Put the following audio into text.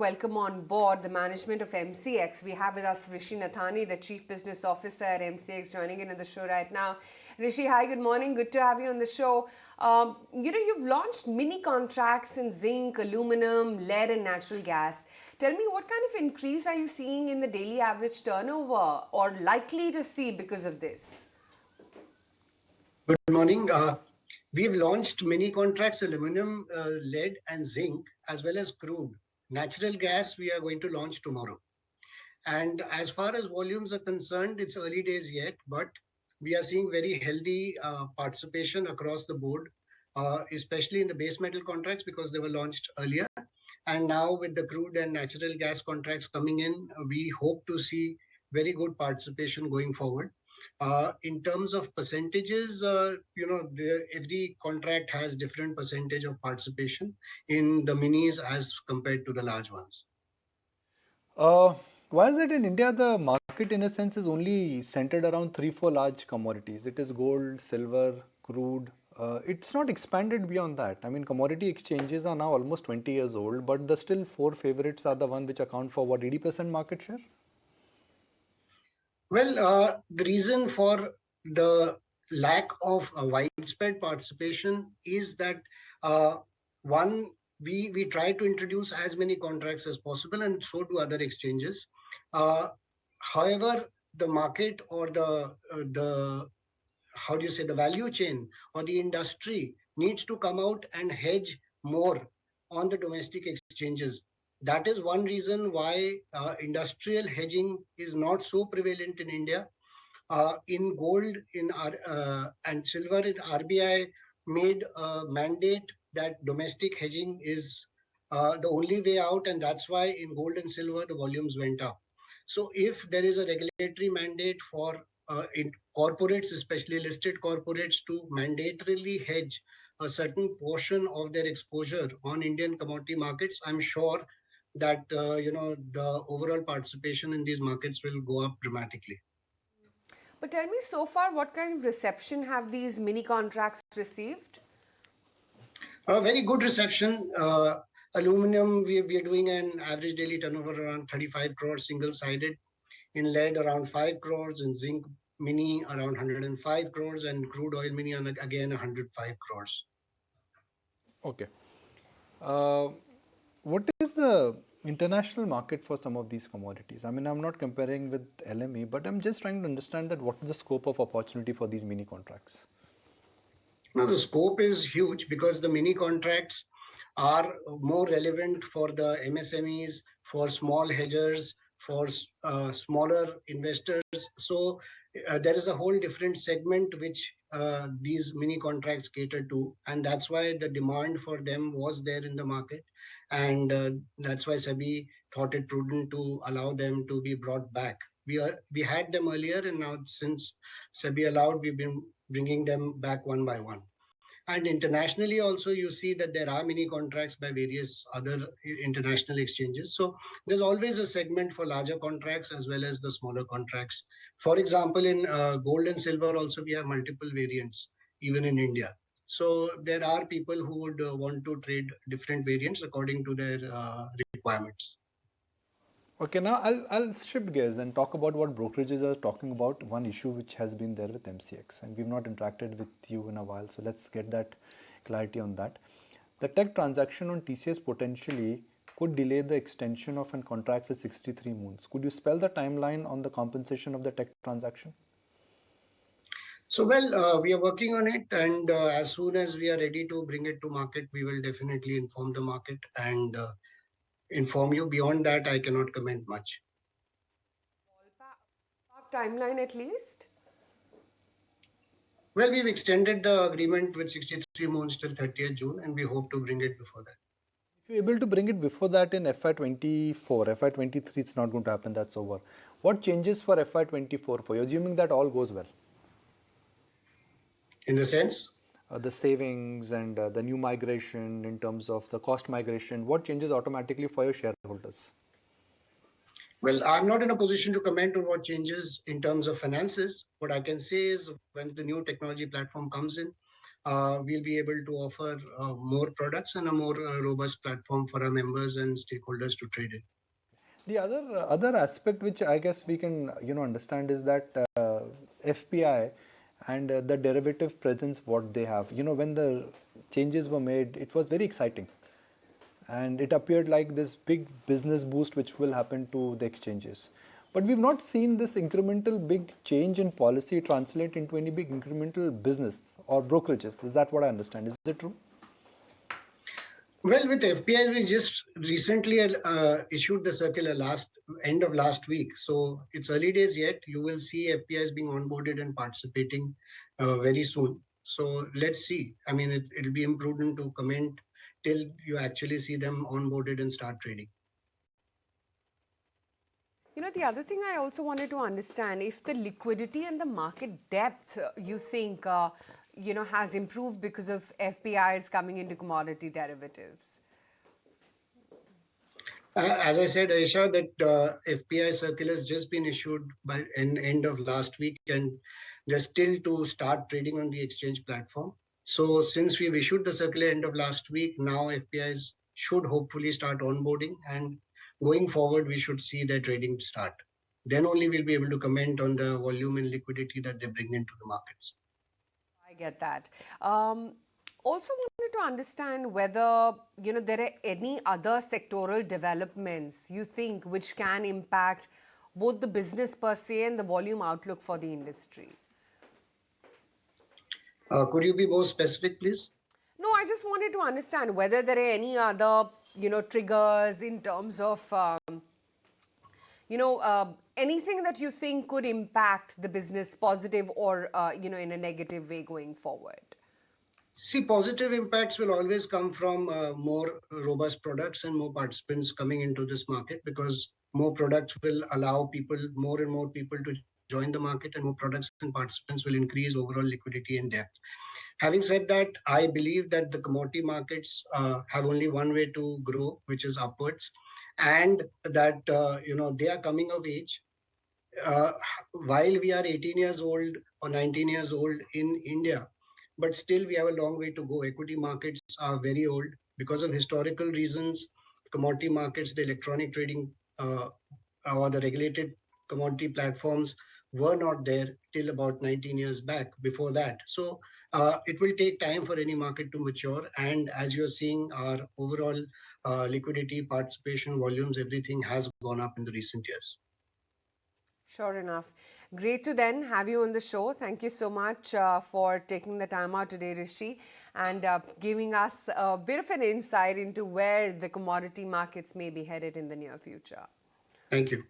Welcome on board the management of MCX. We have with us Rishi Nathany, the Chief Business Officer at MCX, joining in on the show right now. Rishi, hi, good morning. Good to have you on the show. You've launched mini contracts in zinc, aluminum, lead, and natural gas. Tell me, what kind of increase are you seeing in the daily average turnover or likely to see because of this? Good morning. We've launched mini contracts, aluminum, lead, and zinc, as well as crude. Natural gas, we are going to launch tomorrow. And as far as volumes are concerned, it's early days yet, but we are seeing very healthy participation across the board, especially in the base metal contracts because they were launched earlier. And now with the crude and natural gas contracts coming in, we hope to see very good participation going forward. In terms of percentages, every contract has different percentage of participation in the minis as compared to the large ones. Uh, why is it in India the market in a sense is only centered around three, four large commodities? It is gold, silver, crude. It's not expanded beyond that. I mean, commodity exchanges are now almost 20 years old, but the still four favorites are the one which account for what, 80% market share? Well, the reason for the lack of widespread participation is that one, we try to introduce as many contracts as possible, and so do other exchanges. However, the market or the how do you say the value chain or the industry needs to come out and hedge more on the domestic exchanges. That is one reason why industrial hedging is not so prevalent in India. In gold and silver, RBI made a mandate that domestic hedging is the only way out, and that's why in gold and silver the volumes went up. So if there is a regulatory mandate for in corporates, especially listed corporates, to mandatorily hedge a certain portion of their exposure on Indian commodity markets, I'm sure that the overall participation in these markets will go up dramatically. But tell me, so far, what kind of reception have these mini contracts received? A very good reception. Aluminum, we are doing an average daily turnover around 35 crores single-sided. In lead, around 5 crores. In zinc mini, around 105 crores. And crude oil mini, again, 105 crores. Okay. Uh, what is the international market for some of these commodities? I mean, I'm not comparing with LME, but I'm just trying to understand that what is the scope of opportunity for these mini contracts? Now, the scope is huge because the mini contracts are more relevant for the MSMEs, for small hedgers, for smaller investors. So there is a whole different segment which these mini contracts cater to, and that's why the demand for them was there in the market, and that's why SEBI thought it prudent to allow them to be brought back. We had them earlier, and now since SEBI allowed, we've been bringing them back one by one. And internationally also, you see that there are mini contracts by various other international exchanges. So there's always a segment for larger contracts as well as the smaller contracts. For example, in gold and silver also, we have multiple variants, even in India. So there are people who would want to trade different variants according to their requirements. Okay, now I'll shift gears and talk about what brokerages are talking about. One issue which has been there with MCX, and we've not interacted with you in a while, so let's get that clarity on that. The tech transaction on TCS potentially could delay the extension of a contract to 63 moons. Could you spell the timeline on the compensation of the tech transaction? So, well, we are working on it, and as soon as we are ready to bring it to market, we will definitely inform the market and inform you. Beyond that, I cannot comment much. Ballpark timeline at least? Well, we've extended the agreement with 63 moons till 30th June, and we hope to bring it before that. If you're able to bring it before that in FY24, FY23, it's not going to happen, that's over. What changes for FY24 for you, assuming that all goes well? In the sense? The savings and the new migration in terms of the cost migration, what changes automatically for your shareholders? Well, I'm not in a position to comment on what changes in terms of finances. What I can say is when the new technology platform comes in, we'll be able to offer more products and a more robust platform for our members and stakeholders to trade in. The other aspect which I guess we can understand is that FPI and the derivative presence what they have. When the changes were made, it was very exciting, and it appeared like this big business boost which will happen to the exchanges. But we've not seen this incremental big change in policy translate into any big incremental business or brokerages. Is that what I understand? Is it true? Well, with FPIs, we just recently issued the circular end of last week. So it's early days yet. You will see FPIs being onboarded and participating very soon. So let's see. I mean, it'll be imprudent to comment till you actually see them onboarded and start trading. The other thing I also wanted to understand, if the liquidity and the market depth you think, has improved because of FPIs coming into commodity derivatives. As I said, Aisha, that FPI circular has just been issued by an end of last week, and they're still to start trading on the exchange platform. So since we've issued the circular end of last week, now FPIs should hopefully start onboarding, and going forward, we should see their trading start. Then only we'll be able to comment on the volume and liquidity that they bring into the markets. I get that. Also wanted to understand whether, there are any other sectoral developments you think which can impact both the business per se and the volume outlook for the industry. Could you be more specific, please? No, I just wanted to understand whether there are any other, triggers in terms of, anything that you think could impact the business positive or, in a negative way going forward. See, positive impacts will always come from more robust products and more participants coming into this market, because more products will allow more and more people to join the market, and more products and participants will increase overall liquidity and depth. Having said that, I believe that the commodity markets have only one way to grow, which is upwards, and that they are coming of age. While we are 18 years old or 19 years old in India, but still we have a long way to go. Equity markets are very old because of historical reasons. Commodity markets, the electronic trading or the regulated commodity platforms were not there till about 19 years back before that. So it will take time for any market to mature. And as you're seeing, our overall liquidity, participation, volumes, everything has gone up in the recent years. Sure enough. Great to then have you on the show. Thank you so much for taking the time out today, Rishi, and giving us a bit of an insight into where the commodity markets may be headed in the near future. Thank you.